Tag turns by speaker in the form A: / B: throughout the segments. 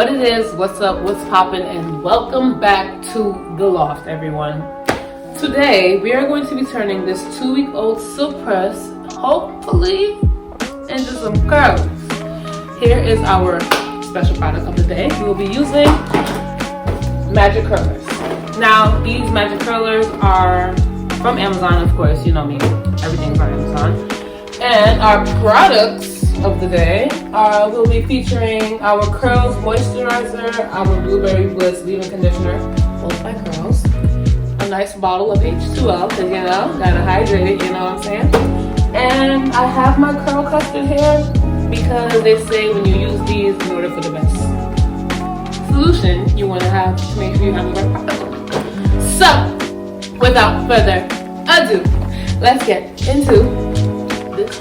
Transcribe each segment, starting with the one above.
A: What it is, what's up, what's poppin', and welcome back to the Loft, everyone. Today, we are going to be turning this 2-week-old silk press, hopefully, into some curls. Here is our special product of the day. We will be using magic curlers. Now, these magic curlers are from Amazon, of course, you know me, everything's on Amazon. And our products of the day will be featuring our Curls Moisturizer, our Blueberry Bliss Leave-In Conditioner, both by Curls, a nice bottle of H2O, because you know, gotta hydrate it, you know what I'm saying? And I have my curl custard here because they say when you use these in order for the best solution, you want to have to make sure you have the right product. So, without further ado, let's get into this.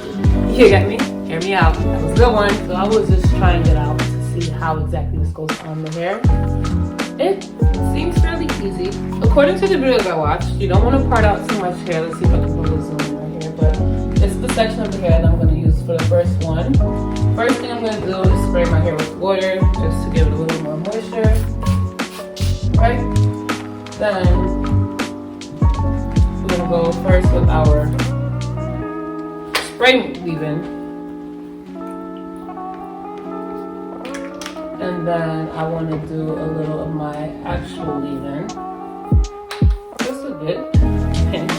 A: You got me? Hear me out. That was a good one. So I was just trying it out to see how exactly this goes on the hair. It seems fairly easy. According to the videos I watched, you don't want to part out too much hair. Let's see if I can put this on right here. But it's the section of the hair that I'm going to use for the first one. First thing I'm going to do is spray my hair with water just to give it a little more moisture. Right? Then we're going to go first with our spray leave-in. And then I want to do a little of my actual leave-in. Just a bit. Pinch.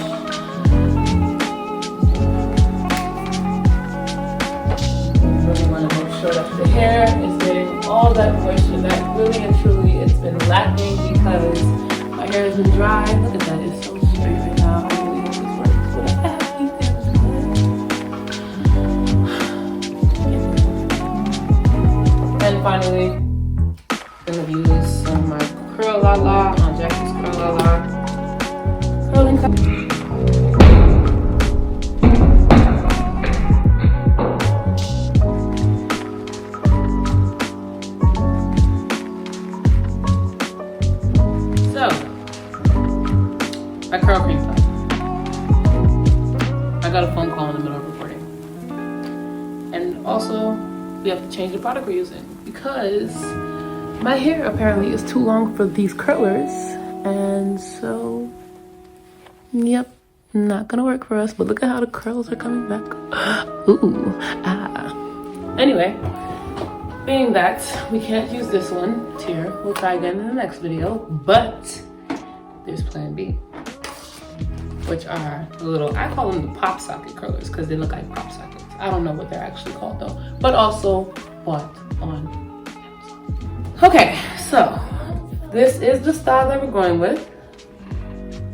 A: Really want to make sure that the hair is getting all that moisture that really and truly it's been lacking because my hair has been dry. Look at that, it's so straight right now. I really hope this works. What I have And finally, I'm going to use some of my Curl La La on Jackie's Curl La La curling cup. So, my curl cream cup. I got a phone call in the middle of recording. And also, we have to change the product we're using because my hair apparently is too long for these curlers, and so yep, not gonna work for us. But look at how the curls are coming back. Ooh, ah. Anyway, being that we can't use this one here, we'll try again in the next video. But there's plan B, which are the little, I call them the pop socket curlers because they look like pop sockets. I don't know what they're actually called though, but also bought on Amazon. Okay, so this is the style that we're going with.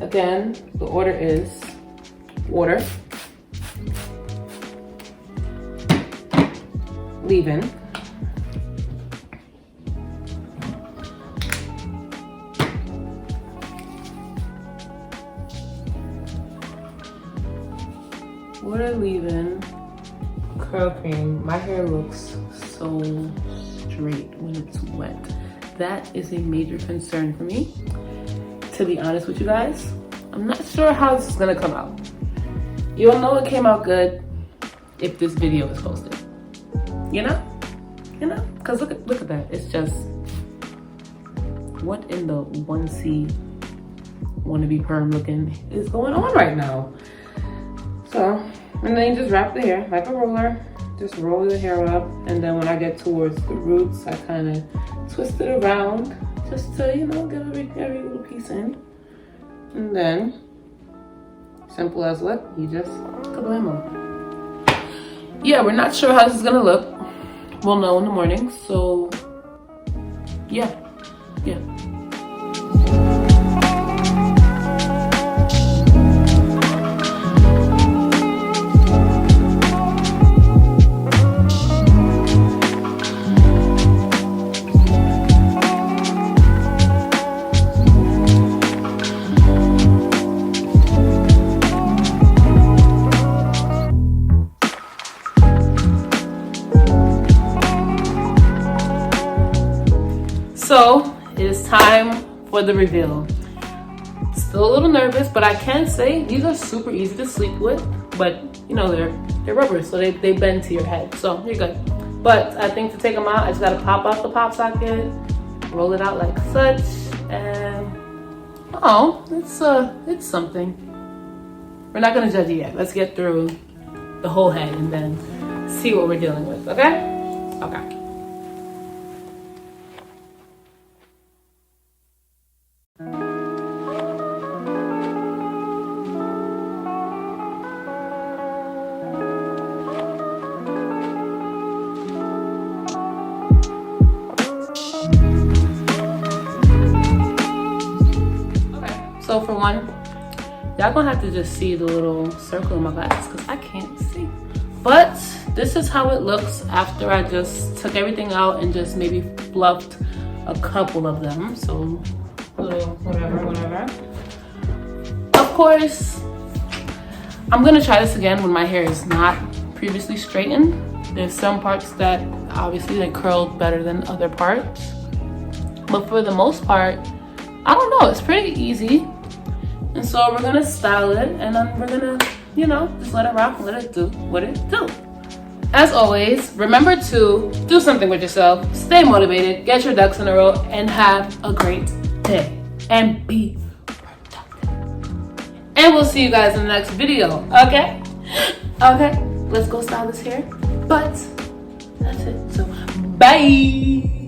A: Again, the order is water, leave-in, water, leave-in, curl cream. My hair looks so straight when it's wet. That is a major concern for me, to be honest with you guys. I'm not sure how this is gonna come out. You'll know it came out good if this video is posted. You know, because look at that. It's just, what in the 1C wannabe perm looking is going on right now? So, and then you just wrap the hair like a roller. Just roll the hair up, and then when I get towards the roots, I kind of twist it around just to, you know, get every little piece in. And then, simple as look, you just kablamo. Yeah, we're not sure how this is gonna look. We'll know in the morning, so yeah. So it is time for the reveal. Still a little nervous, but I can say these are super easy to sleep with, but you know, they're rubber, so they bend to your head. So you're good. But I think to take them out, I just gotta pop out the pop socket, roll it out like such, and oh, it's something. We're not gonna judge it yet. Let's get through the whole head and then see what we're dealing with, okay? Okay. So for one, y'all gonna have to just see the little circle in my glasses because I can't see. But this is how it looks after I just took everything out and just maybe fluffed a couple of them. So little whatever. Of course, I'm gonna try this again when my hair is not previously straightened. There's some parts that obviously they curled better than other parts. But for the most part, I don't know, it's pretty easy. And so we're gonna style it and then we're gonna, you know, just let it rock, let it do what it do. As always, remember to do something with yourself, stay motivated, get your ducks in a row, and have a great day. And be productive. And we'll see you guys in the next video, okay? Okay, let's go style this hair. But that's it, so bye.